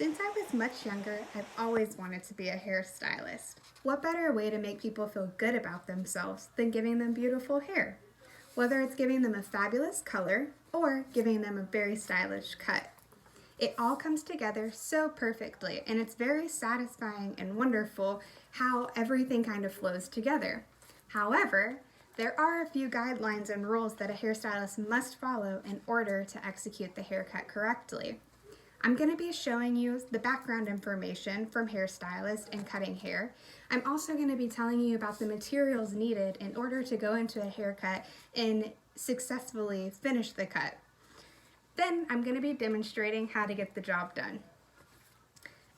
Since I was much younger, I've always wanted to be a hairstylist. What better way to make people feel good about themselves than giving them beautiful hair? Whether it's giving them a fabulous color or giving them a very stylish cut. It all comes together so perfectly, and it's very satisfying and wonderful how everything kind of flows together. However, there are a few guidelines and rules that a hairstylist must follow in order to execute the haircut correctly. I'm going to be showing you the background information from hairstylist and cutting hair. I'm also going to be telling you about the materials needed in order to go into a haircut and successfully finish the cut. Then I'm going to be demonstrating how to get the job done.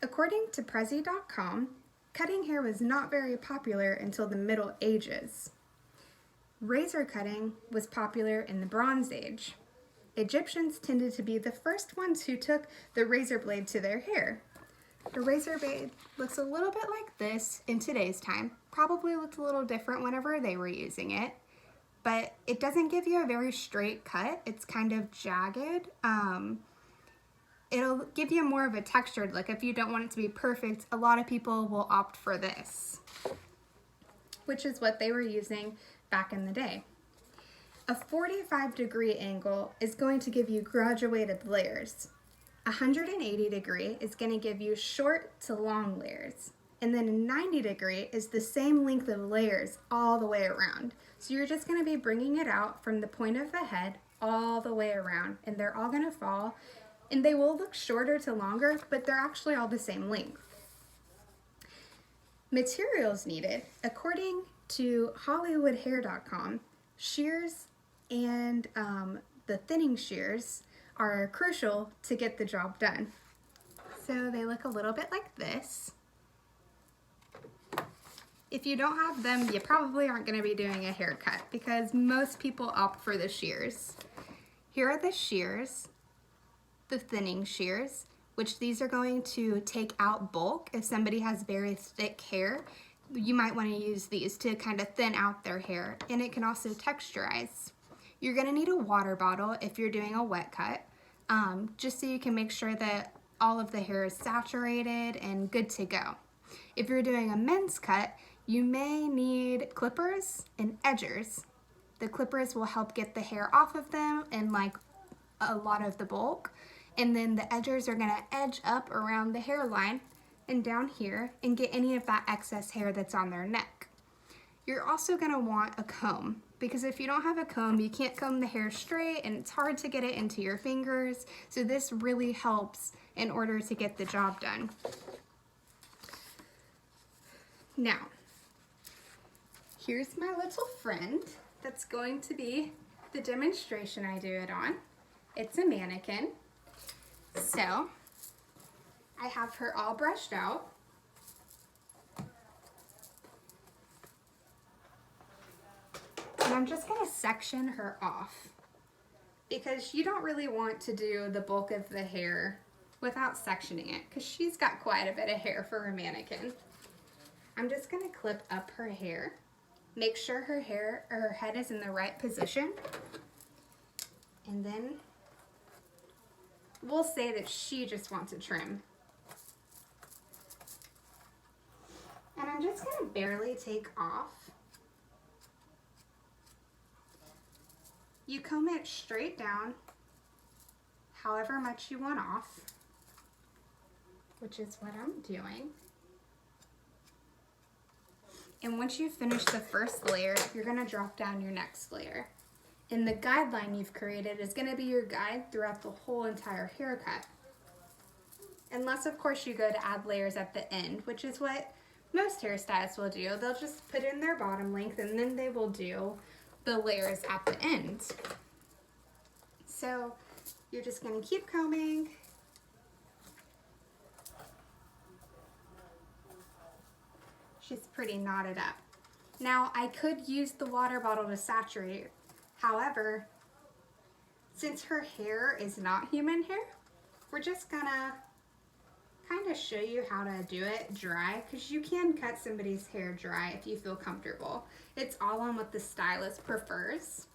According to Prezi.com, cutting hair was not very popular until the Middle Ages. Razor cutting was popular in the Bronze Age. Egyptians tended to be the first ones who took the razor blade to their hair. The razor blade looks a little bit like this in today's time. Probably looked a little different whenever they were using it, but it doesn't give you a very straight cut. It's kind of jagged. It'll give you more of a textured look. If you don't want it to be perfect, a lot of people will opt for this, which is what they were using back in the day. A 45-degree angle is going to give you graduated layers. 180-degree is going to give you short to long layers. And then a 90-degree is the same length of layers all the way around. So you're just going to be bringing it out from the point of the head all the way around, and they're all going to fall. And they will look shorter to longer, but they're actually all the same length. Materials needed. According to HollywoodHair.com, shears and the thinning shears are crucial to get the job done. So they look a little bit like this. If you don't have them, you probably aren't going to be doing a haircut because most people opt for the shears. Here are the shears, the thinning shears, which these are going to take out bulk. If somebody has very thick hair, you might want to use these to kind of thin out their hair, and it can also texturize. You're going to need a water bottle if you're doing a wet cut, just so you can make sure that all of the hair is saturated and good to go. If you're doing a men's cut, you may need clippers and edgers. The clippers will help get the hair off of them and like a lot of the bulk, and then the edgers are going to edge up around the hairline and down here and get any of that excess hair that's on their neck. You're also going to want a comb, because if you don't have a comb, you can't comb the hair straight and it's hard to get it into your fingers. So this really helps in order to get the job done. Now, here's my little friend that's going to be the demonstration I do it on. It's a mannequin. So I have her all brushed out. And I'm just going to section her off because you don't really want to do the bulk of the hair without sectioning it because she's got quite a bit of hair for a mannequin. I'm just going to clip up her hair, make sure her head is in the right position, and then we'll say that she just wants a trim. And I'm just going to barely take off. You comb it straight down, however much you want off, which is what I'm doing. And once you finish the first layer, you're going to drop down your next layer. And the guideline you've created is going to be your guide throughout the whole entire haircut. Unless, of course, you go to add layers at the end, which is what most hairstylists will do. They'll just put in their bottom length and then they will do the layers at the end. So you're just going to keep combing. She's pretty knotted up. Now I could use the water bottle to saturate. However, since her hair is not human hair, we're just gonna kind of show you how to do it dry, because you can cut somebody's hair dry if you feel comfortable. It's all on what the stylist prefers.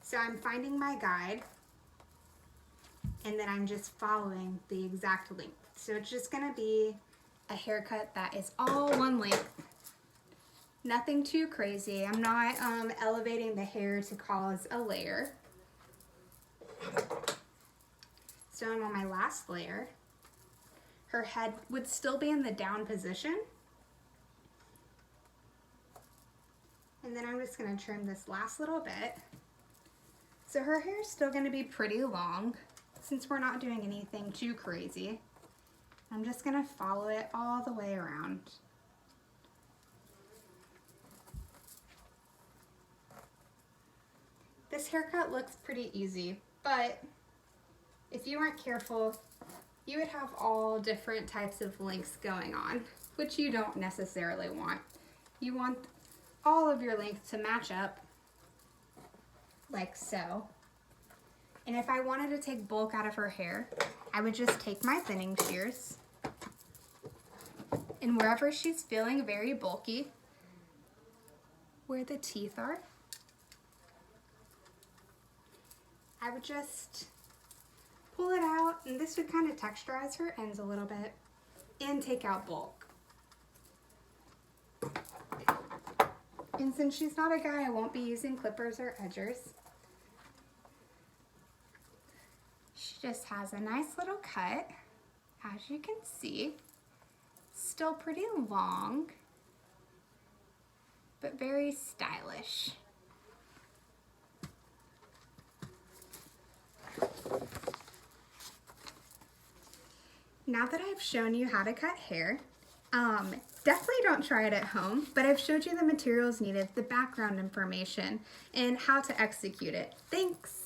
So I'm finding my guide and then I'm just following the exact length. So it's just gonna be a haircut that is all one length. Nothing too crazy. I'm not elevating the hair to cause a layer. So I'm on my last layer. Her head would still be in the down position. And then I'm just gonna trim this last little bit. So her hair is still gonna be pretty long since we're not doing anything too crazy. I'm just gonna follow it all the way around. This haircut looks pretty easy, but if you weren't careful, you would have all different types of lengths going on, which you don't necessarily want. You want all of your lengths to match up like so. And if I wanted to take bulk out of her hair, I would just take my thinning shears, and wherever she's feeling very bulky, where the teeth are, I would just pull it out, and this would kind of texturize her ends a little bit and take out bulk. And since she's not a guy, I won't be using clippers or edgers. She just has a nice little cut, as you can see. Still pretty long, but very stylish. Now that I've shown you how to cut hair, definitely don't try it at home, but I've showed you the materials needed, the background information, and how to execute it. Thanks!